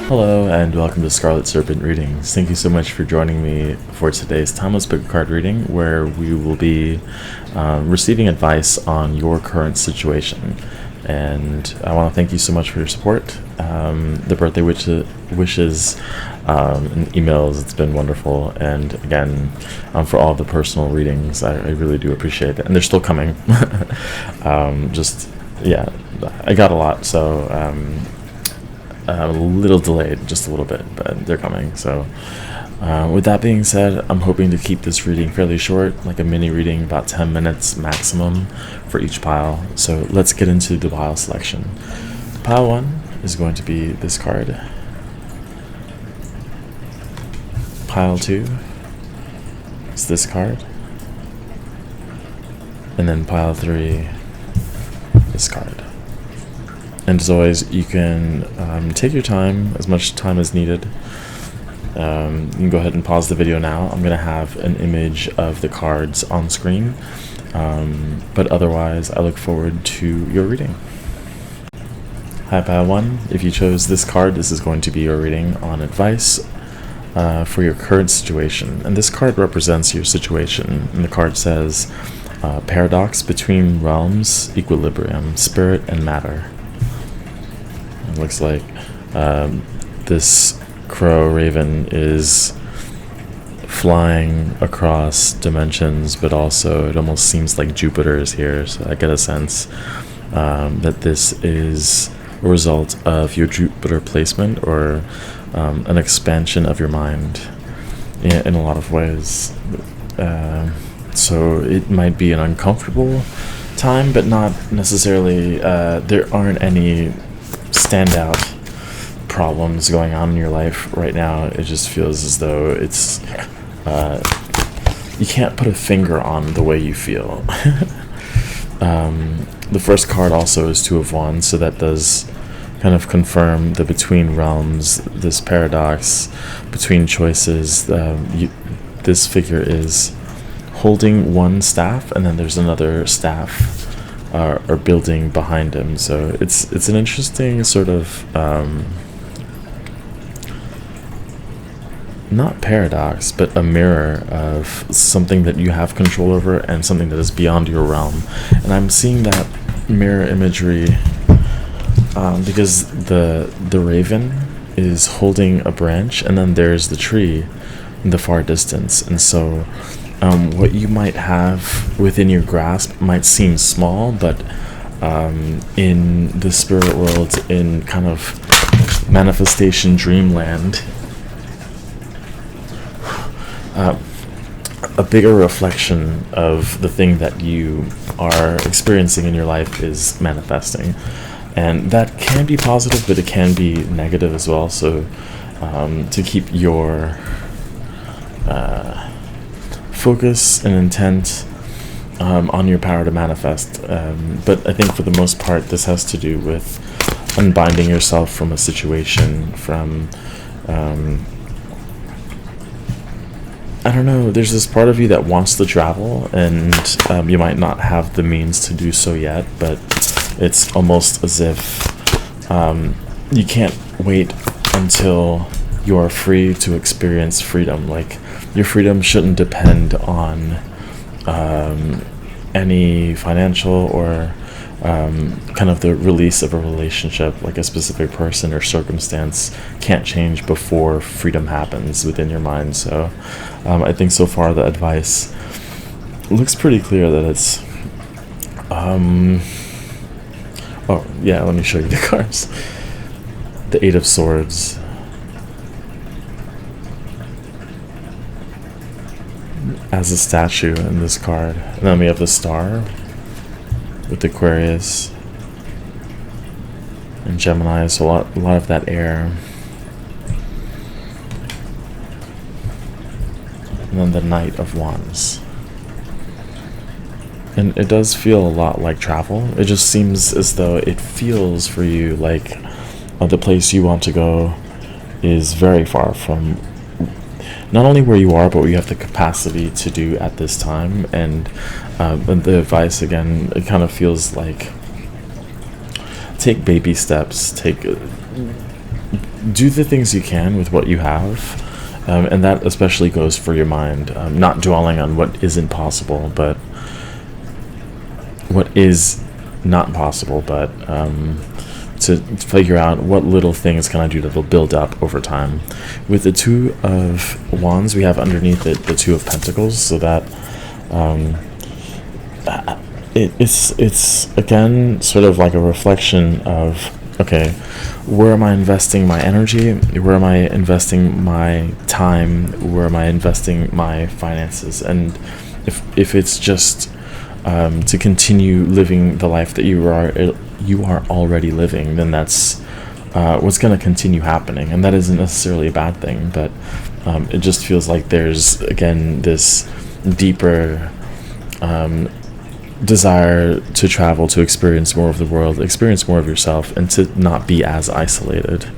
Hello and welcome to Scarlet Serpent readings. Thank you so much for joining me for today's timeless book card reading, where we will be receiving advice on your current situation. And I want to thank you so much for your support. The birthday wishes and emails, it's been wonderful. And again, for all the personal readings, I really do appreciate it. And they're still coming. Yeah, I got a lot, so a little delayed, just a little bit, but they're coming. So with that being said, I'm hoping to keep this reading fairly short, like a mini reading, about 10 minutes maximum for each pile. So let's get into the pile selection. Pile 1 is going to be this card. Pile 2 is this card. And then pile 3, this card. And as always, you can take your time, as much time as needed. You can go ahead and pause the video now. I'm going to have an image of the cards on screen. But otherwise, I look forward to your reading. Hi, Pile 1. If you chose this card, this is going to be your reading on advice for your current situation. And this card represents your situation. And the card says, paradox between realms, equilibrium, spirit and matter. It looks like this crow raven is flying across dimensions, but also it almost seems like Jupiter is here. So I get a sense that this is a result of your Jupiter placement, or an expansion of your mind in a lot of ways. So it might be an uncomfortable time, but not necessarily. There aren't any standout problems going on in your life right now. It just feels as though it's you can't put a finger on the way you feel. The first card also is Two of Wands, so that does kind of confirm the between realms, this paradox between choices. This figure is holding one staff, and then there's another staff or building behind him. So it's an interesting sort of not paradox, but a mirror of something that you have control over and something that is beyond your realm. And I'm seeing that mirror imagery because the raven is holding a branch, and then there's the tree in the far distance. And so what you might have within your grasp might seem small, but in the spirit world, in kind of manifestation dreamland, a bigger reflection of the thing that you are experiencing in your life is manifesting. And that can be positive, but it can be negative as well. So to keep your focus and intent on your power to manifest. But I think for the most part, this has to do with unbinding yourself from a situation, from I don't know, there's this part of you that wants to travel, and you might not have the means to do so yet, but it's almost as if you can't wait until you're free to experience freedom. Like, your freedom shouldn't depend on any financial or kind of the release of a relationship. Like, a specific person or circumstance can't change before freedom happens within your mind. So I think so far the advice looks pretty clear that it's oh yeah, let me show you the cards. The Eight of Swords, as a statue in this card, and then we have the Star with Aquarius and Gemini, so a lot of that air. And then the Knight of Wands. And it does feel a lot like travel. It just seems as though it feels for you like the place you want to go is very far from not only where you are, but what you have the capacity to do at this time. And the advice, again, it kind of feels like take baby steps, do the things you can with what you have, and that especially goes for your mind. Not dwelling on what isn't possible, but what is not possible, but to figure out what little things can I do that will build up over time. With the Two of Wands, we have underneath it the Two of Pentacles, so that it's again sort of like a reflection of, okay, where am I investing my energy? Where am I investing my time? Where am I investing my finances? And if it's just to continue living the life that you are already living, then that's what's going to continue happening, and that isn't necessarily a bad thing. But it just feels like there's again this deeper desire to travel, to experience more of the world, experience more of yourself, and to not be as isolated.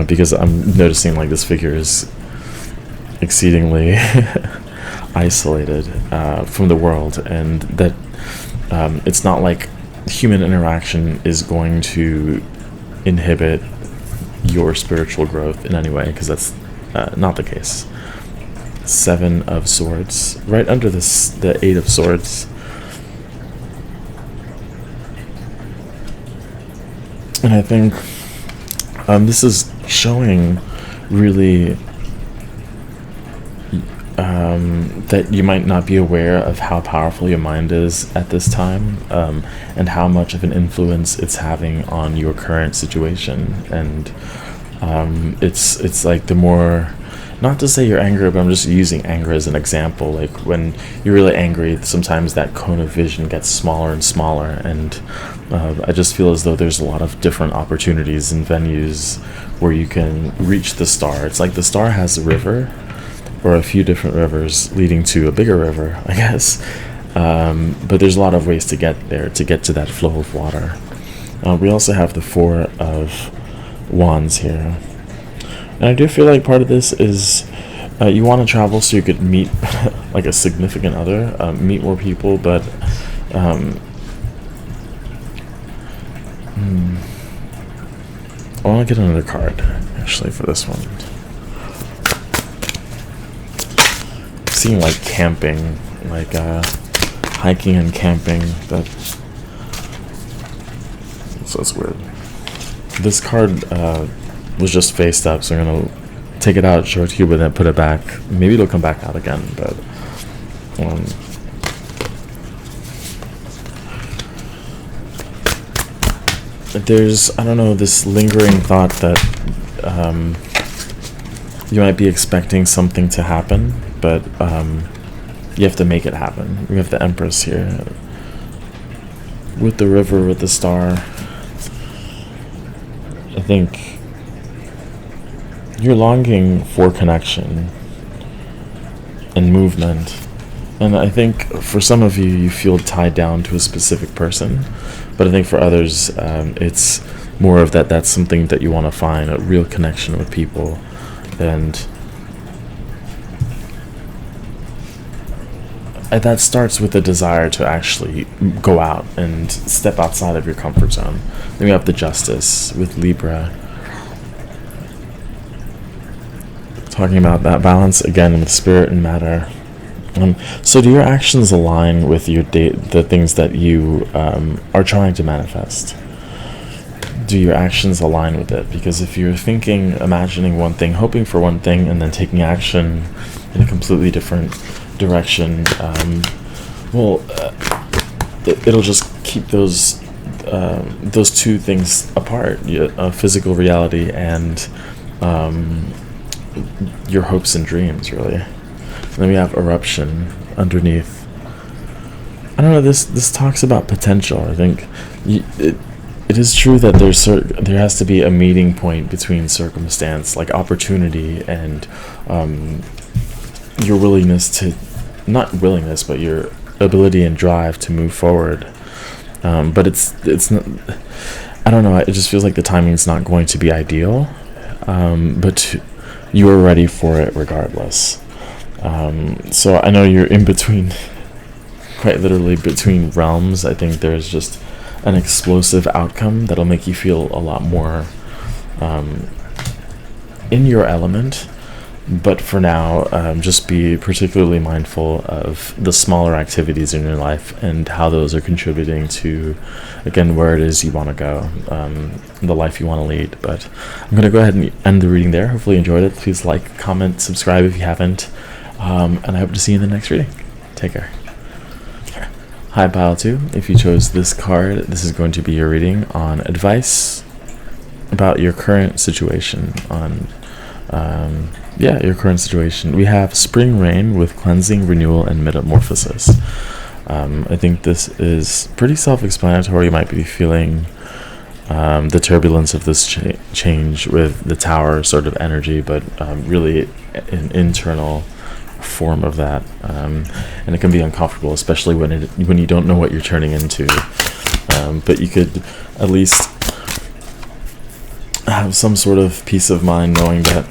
Because I'm noticing like this figure is exceedingly isolated from the world, and that it's not like human interaction is going to inhibit your spiritual growth in any way, because that's not the case. Seven of Swords, right under this, the Eight of Swords. And I think this is showing really that you might not be aware of how powerful your mind is at this time, and how much of an influence it's having on your current situation. And it's like the more, not to say you're angry, but I'm just using anger as an example. Like when you're really angry, sometimes that cone of vision gets smaller and smaller, and I just feel as though there's a lot of different opportunities and venues where you can reach the star. It's like the star has a river, or a few different rivers leading to a bigger river, I guess. But there's a lot of ways to get there, to get to that flow of water. We also have the Four of Wands here. And I do feel like part of this is you want to travel so you could meet like a significant other, meet more people, but I want to get another card, actually, for this one. Seeing like camping, like hiking and camping. So it's weird. This card was just faced up, so I'm gonna take it out, show it to you, but then put it back. Maybe it'll come back out again, but there's, I don't know, this lingering thought that you might be expecting something to happen, but you have to make it happen. We have the Empress here with the river, with the star. I think you're longing for connection and movement, and I think for some of you, you feel tied down to a specific person, but I think for others, it's more of that's something that you want to find, a real connection with people. And that starts with the desire to actually go out and step outside of your comfort zone. Then we have the Justice with Libra, talking about that balance again with spirit and matter. So do your actions align with your the things that you are trying to manifest? Do your actions align with it? Because if you're thinking, imagining one thing, hoping for one thing, and then taking action in a completely different direction, it'll just keep those two things apart, physical reality and your hopes and dreams, really. And then we have Eruption underneath. I don't know, this talks about potential. I think it is true that there has to be a meeting point between circumstance, like opportunity, and your willingness to, not willingness, but your ability and drive to move forward. But it's not, I don't know, it just feels like the timing's not going to be ideal, but you are ready for it regardless. So I know you're in between, quite literally between realms. I think there's just an explosive outcome that'll make you feel a lot more in your element. But for now, just be particularly mindful of the smaller activities in your life and how those are contributing to, again, where it is you want to go, the life you want to lead. But I'm going to go ahead and end the reading there. Hopefully you enjoyed it. Please like, comment, subscribe if you haven't. And I hope to see you in the next reading. Take care. Hi, Pile 2. If you chose this card, this is going to be your reading on advice about your current situation, on your current situation. We have Spring Rain with Cleansing, Renewal, and Metamorphosis. I think this is pretty self-explanatory. You might be feeling the turbulence of this change with the Tower sort of energy, but really an internal form of that. And it can be uncomfortable, especially when you don't know what you're turning into. But you could at least have some sort of peace of mind knowing that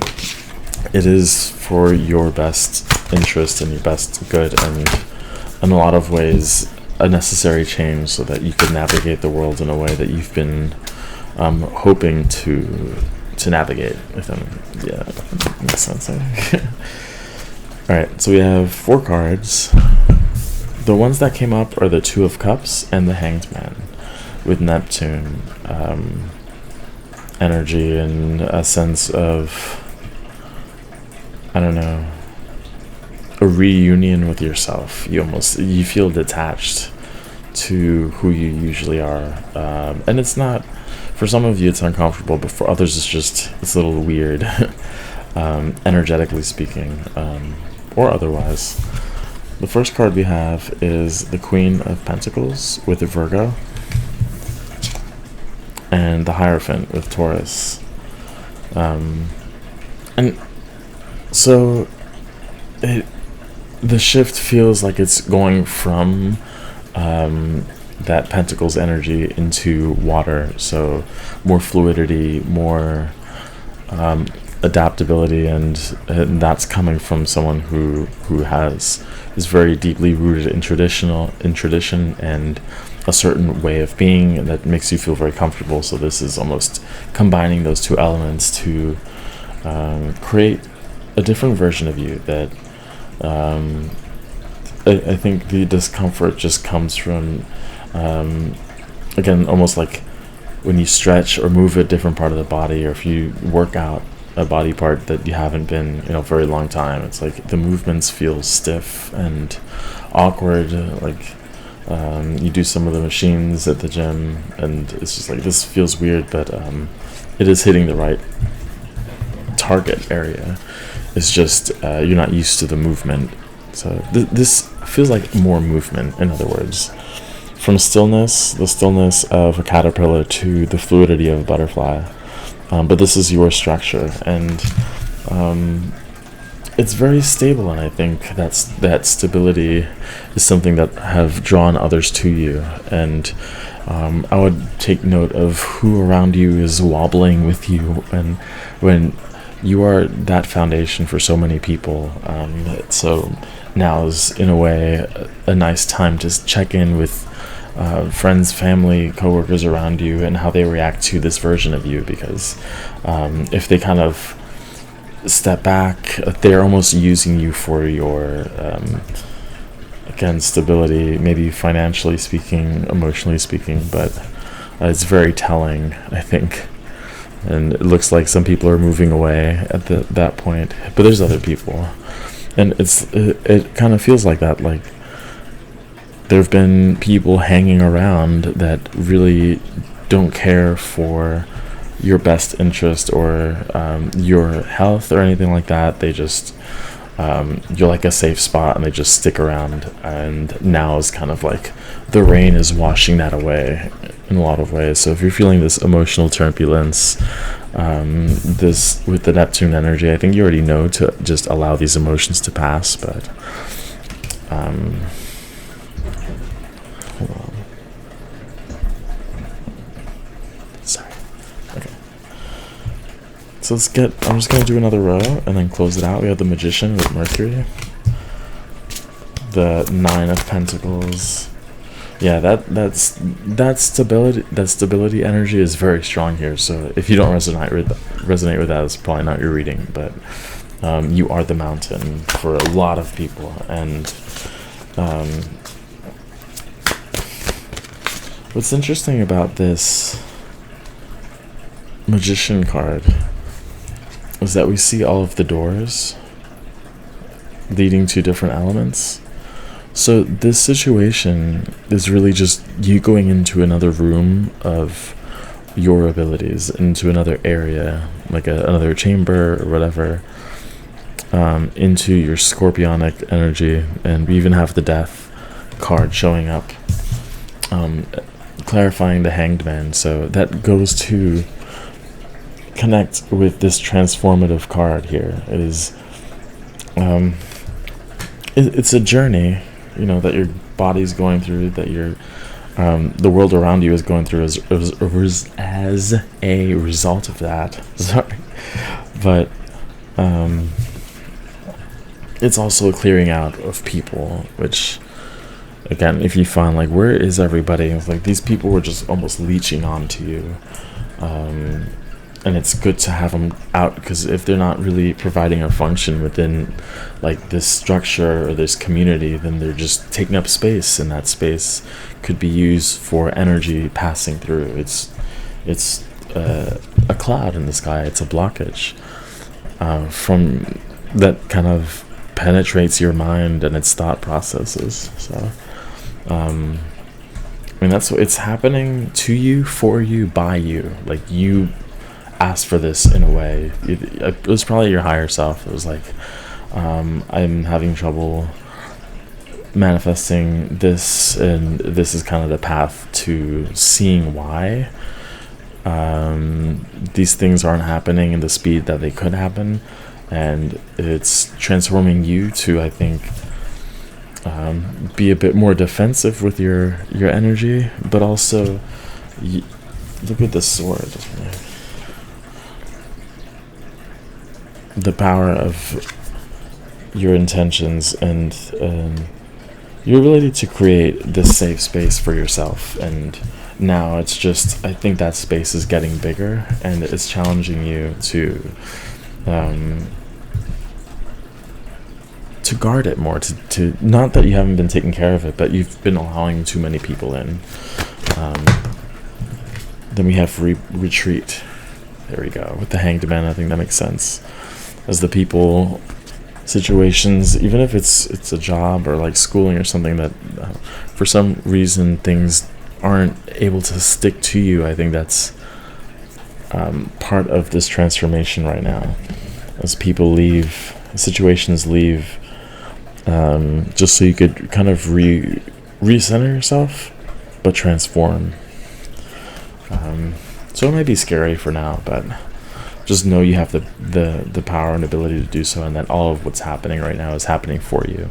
it is for your best interest and your best good, and in a lot of ways a necessary change so that you can navigate the world in a way that you've been hoping to navigate. If that makes sense. Alright, so we have 4 cards. The ones that came up are the Two of Cups and the Hanged Man, with Neptune energy and a sense of, I don't know, a reunion with yourself. You feel detached to who you usually are, and it's not, for some of you it's uncomfortable, but for others it's a little weird, energetically speaking, or otherwise. The first card we have is the Queen of Pentacles with the Virgo, and the Hierophant with Taurus. And so the shift feels like it's going from that Pentacles energy into water, so more fluidity, more adaptability, and that's coming from someone who is very deeply rooted in tradition and a certain way of being that makes you feel very comfortable. So this is almost combining those two elements to create a different version of you that I think the discomfort just comes from again, almost like when you stretch or move a different part of the body, or if you work out a body part that you haven't been in a very long time, it's like the movements feel stiff and awkward, like you do some of the machines at the gym and it's just like, this feels weird, but it is hitting the right target area. It's just you're not used to the movement, so this feels like more movement, in other words, from the stillness of a caterpillar to the fluidity of a butterfly. But this is your structure, and it's very stable, and I think that stability is something that have drawn others to you. And I would take note of who around you is wobbling with you, and when you are that foundation for so many people. So now is, in a way, a nice time to check in with friends, family, coworkers around you, and how they react to this version of you, because if they kind of step back, they're almost using you for your again, stability, maybe financially speaking, emotionally speaking, but it's very telling, I think. And it looks like some people are moving away at that point, but there's other people, and it kind of feels like that, like there have been people hanging around that really don't care for your best interest or your health or anything like that. They just you're like a safe spot, and they just stick around, and now is kind of like the rain is washing that away in a lot of ways. So if you're feeling this emotional turbulence, this with the Neptune energy, I think you already know to just allow these emotions to pass, but hold on. Sorry. Okay. So I'm just going to do another row and then close it out. We have the Magician with Mercury, the Nine of Pentacles Yeah, that stability energy is very strong here. So if you don't resonate with that, it's probably not your reading. But you are the mountain for a lot of people, and um, what's interesting about this Magician card is that we see all of the doors leading to different elements. So this situation is really just you going into another room of your abilities, into another area, like another chamber or whatever, into your scorpionic energy. And we even have the death card showing up, clarifying the Hanged Man. So that goes to connect with this transformative card here. It is it's a journey, that your body's going through, that your the world around you is going through as a result of that. Sorry, but it's also a clearing out of people, which, again, if you find like, where is everybody? It's like these people were just almost leeching onto you, and it's good to have them out, because if they're not really providing a function within like this structure or this community, then they're just taking up space, and that space could be used for energy passing through. It's a cloud in the sky. It's a blockage from that kind of penetrates your mind and its thought processes. So that's what it's happening to you, for you, by you. Like, you asked for this in a way. It was probably your higher self. It was like, I'm having trouble manifesting this, and this is kind of the path to seeing why these things aren't happening in the speed that they could happen. And it's transforming you to, I think, be a bit more defensive with your energy, but also look at the sword. The power of your intentions and your ability to create this safe space for yourself. And now it's just, I think that space is getting bigger, and it's challenging you to guard it more, to not that you haven't been taking care of it, but you've been allowing too many people in. Then we have retreat. There we go, with the Hanged Man. I think that makes sense, as the people, situations, even if it's a job or like schooling or something, that for some reason things aren't able to stick to you. I think that's part of this transformation right now, as people leave, situations leave, just so you could kind of recenter yourself, but transform. So it may be scary for now, but just know you have the power and ability to do so, and that all of what's happening right now is happening for you.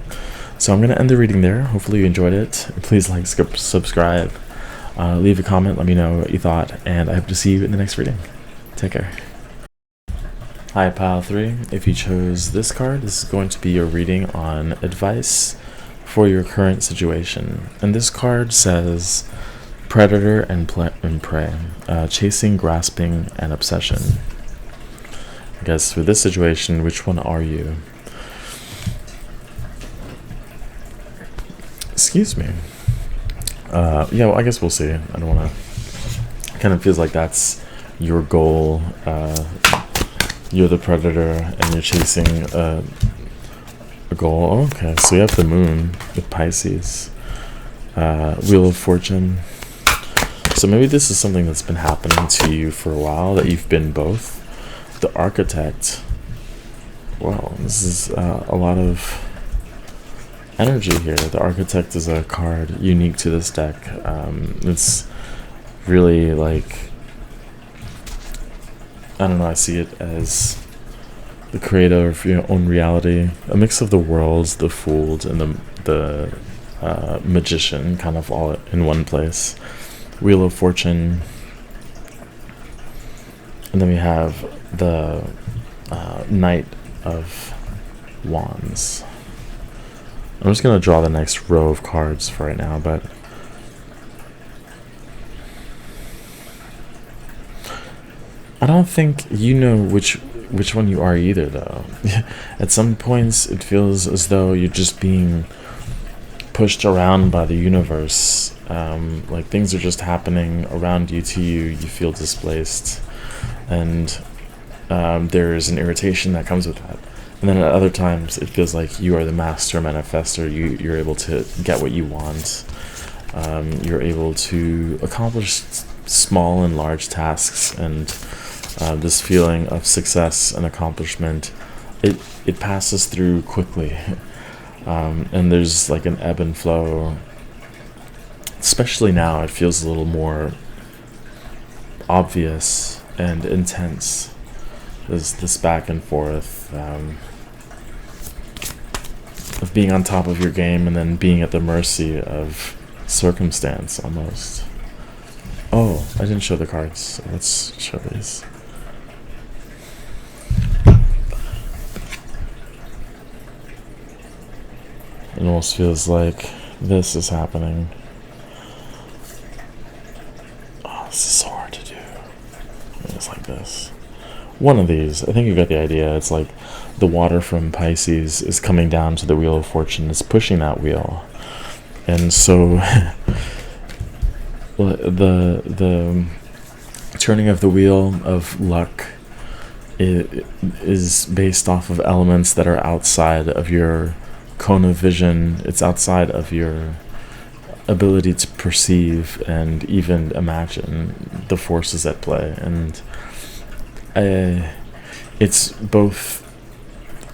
So I'm going to end the reading there. Hopefully you enjoyed it. Please like, subscribe, leave a comment, let me know what you thought, and I hope to see you in the next reading. Take care. Hi, Pile 3. If you chose this card, this is going to be your reading on advice for your current situation. And this card says predator and prey, chasing, grasping, and obsession. I guess for this situation, which one are you? Excuse me. Yeah, well, I guess we'll see. I don't want to. Kind of feels like that's your goal. You're the predator, and you're chasing a goal. Okay, so you have the moon with Pisces. Wheel of Fortune. So maybe this is something that's been happening to you for a while, that you've been both. The Architect. Wow, this is a lot of energy here. The Architect is a card unique to this deck. It's really like, I don't know, I see it as the creator of your own reality, a mix of the Worlds, the Fooled, and the Magician, kind of all in one place. Wheel of Fortune. And then we have the Knight of Wands. I'm just going to draw the next row of cards for right now, but I don't think you know which one you are either, though. At some points, it feels as though you're just being pushed around by the universe. Like things are just happening around you to you. You feel displaced, and there's an irritation that comes with that. And then at other times, it feels like you are the master manifester. You're able to get what you want. You're able to accomplish small and large tasks, and this feeling of success and accomplishment, it passes through quickly. And there's like an ebb and flow. Especially now, it feels a little more obvious and intense. There's this back and forth of being on top of your game and then being at the mercy of circumstance, almost. Oh, I didn't show the cards, so let's show these. It almost feels like this is happening. Oh, this is so hard to do. It's like this. One of these, I think you got the idea. It's like the water from Pisces is coming down to the Wheel of Fortune. It's pushing that wheel. And so the turning of the wheel of luck is based off of elements that are outside of your cone of vision. It's outside of your ability to perceive and even imagine the forces at play. And it's both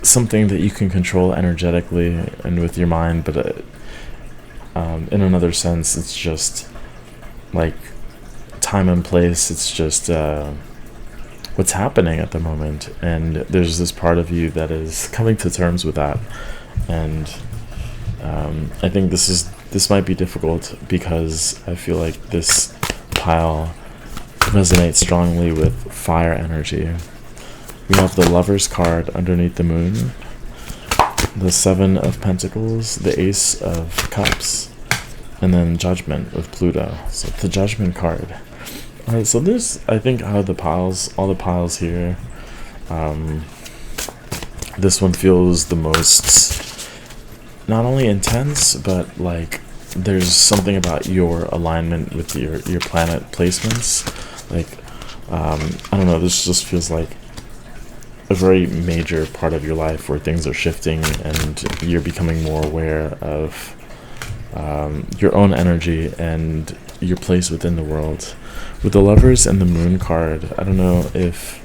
something that you can control energetically and with your mind, but in another sense, it's just like time and place. It's just what's happening at the moment, and there's this part of you that is coming to terms with that. And I think this might be difficult because I feel like this pile resonates strongly with fire energy. We have the Lover's card underneath the moon, the Seven of Pentacles, the Ace of Cups, and then Judgment with Pluto. So the Judgment card. Alright, so there's, I think, out of the piles, all the piles here, this one feels the most, not only intense, but like there's something about your alignment with your planet placements. Like, I don't know, this just feels like a very major part of your life where things are shifting and you're becoming more aware of your own energy and your place within the world. With the Lovers and the Moon card, I don't know if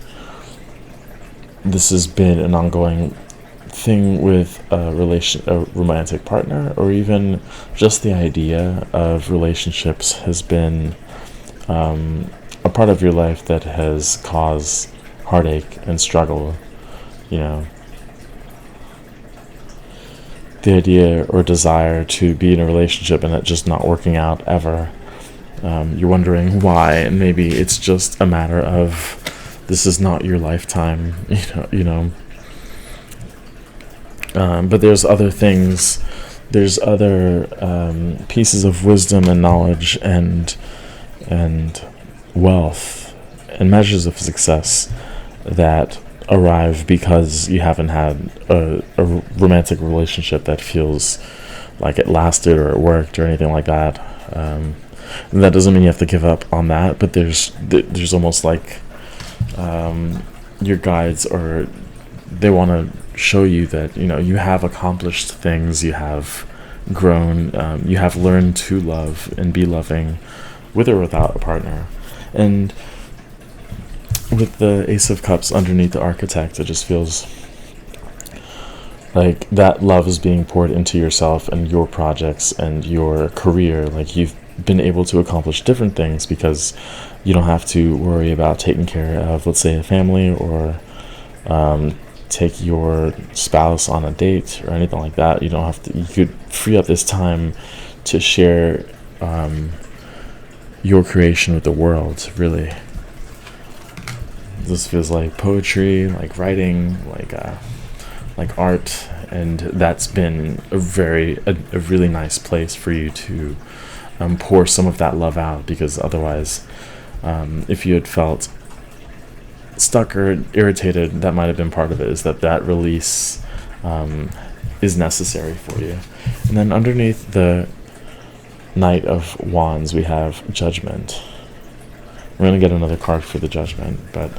this has been an ongoing thing with a romantic partner, or even just the idea of relationships has been a part of your life that has caused heartache and struggle. You know, the idea or desire to be in a relationship and it just not working out ever. You're wondering why, and maybe it's just a matter of this is not your lifetime, but there's other things, there's other pieces of wisdom and knowledge and wealth and measures of success that arrive because you haven't had a romantic relationship that feels like it lasted or it worked or anything like that. And that doesn't mean you have to give up on that, but there's almost like your guides, or they want to show you that you have accomplished things, you have grown, you have learned to love and be loving with or without a partner. And with the Ace of Cups underneath the Architect, it just feels like that love is being poured into yourself and your projects and your career. Like you've been able to accomplish different things because you don't have to worry about taking care of, let's say, a family, or take your spouse on a date or anything like that. You don't have to. You could free up this time to share your creation with the world, really. This feels like poetry, like writing, like art, and that's been a really nice place for you to pour some of that love out, because otherwise, if you had felt stuck or irritated, that might have been part of it, is that release is necessary for you. And then underneath the Knight of Wands, we have Judgment. We're going to get another card for the Judgment, but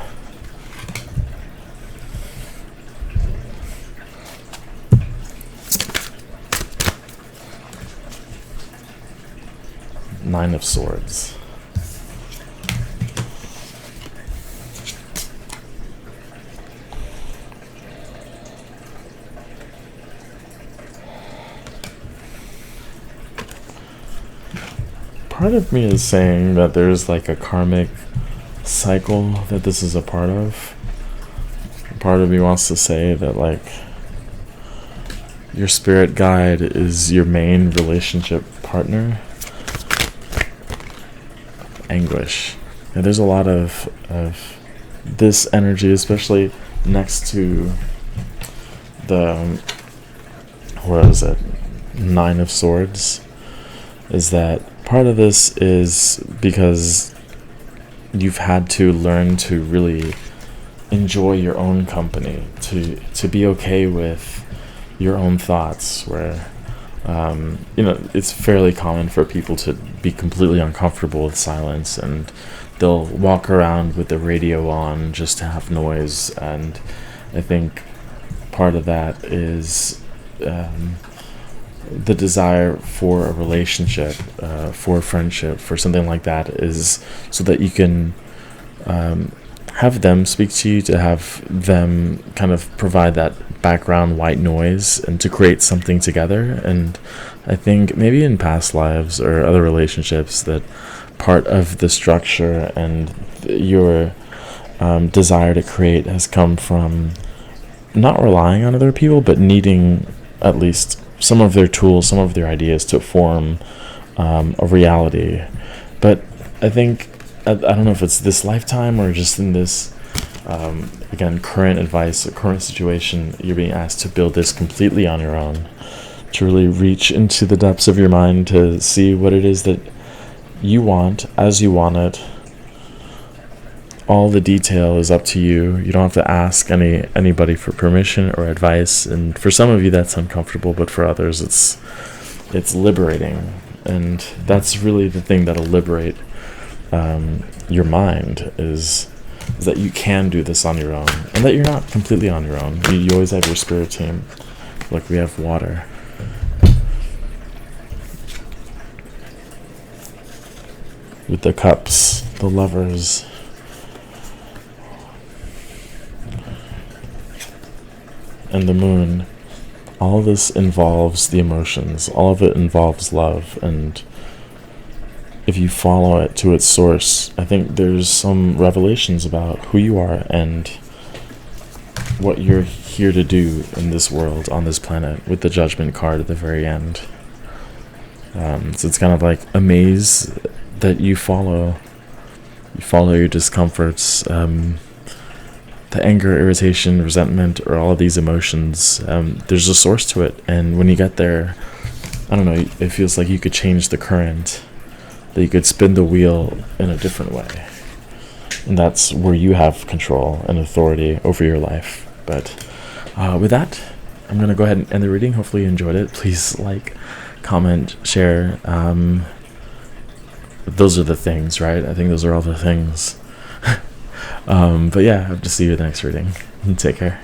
Nine of Swords. Part of me is saying that there's like a karmic cycle that this is a part of. Part of me wants to say that like your spirit guide is your main relationship partner. Anguish. And there's a lot of this energy, especially next to the where is it? Nine of Swords. Is that part of this is because you've had to learn to really enjoy your own company, to be okay with your own thoughts, where it's fairly common for people to be completely uncomfortable with silence, and they'll walk around with the radio on just to have noise. And I think part of that is the desire for a relationship, for a friendship, for something like that, is so that you can have them speak to you, to have them kind of provide that background white noise, and to create something together. And I think maybe in past lives or other relationships, that part of the structure and your desire to create has come from not relying on other people, but needing at least some of their tools, some of their ideas to form a reality. But I think, I don't know if it's this lifetime or just in this, again, current advice, current situation, you're being asked to build this completely on your own, to really reach into the depths of your mind to see what it is that you want as you want it. All the detail is up to you. You don't have to ask anybody for permission or advice. And for some of you, that's uncomfortable, but for others, it's liberating. And that's really the thing that'll liberate your mind, is that you can do this on your own, and that you're not completely on your own. You always have your spirit team. Like we have water. With the cups, the lovers. And the moon. All this involves the emotions. All of it involves love. And if you follow it to its source, I think there's some revelations about who you are and what you're here to do in this world, on this planet, with the Judgment card at the very end. So it's kind of like a maze that you follow. You follow your discomforts, the anger, irritation, resentment, or all of these emotions. There's a source to it, and when you get there, I don't know, it feels like you could change the current, that you could spin the wheel in a different way. And that's where you have control and authority over your life. But with that, I'm going to go ahead and end the reading. Hopefully you enjoyed it. Please like, comment, share. Those are the things, right? I think those are all the things. But yeah, I hope to see you in the next reading. Take care.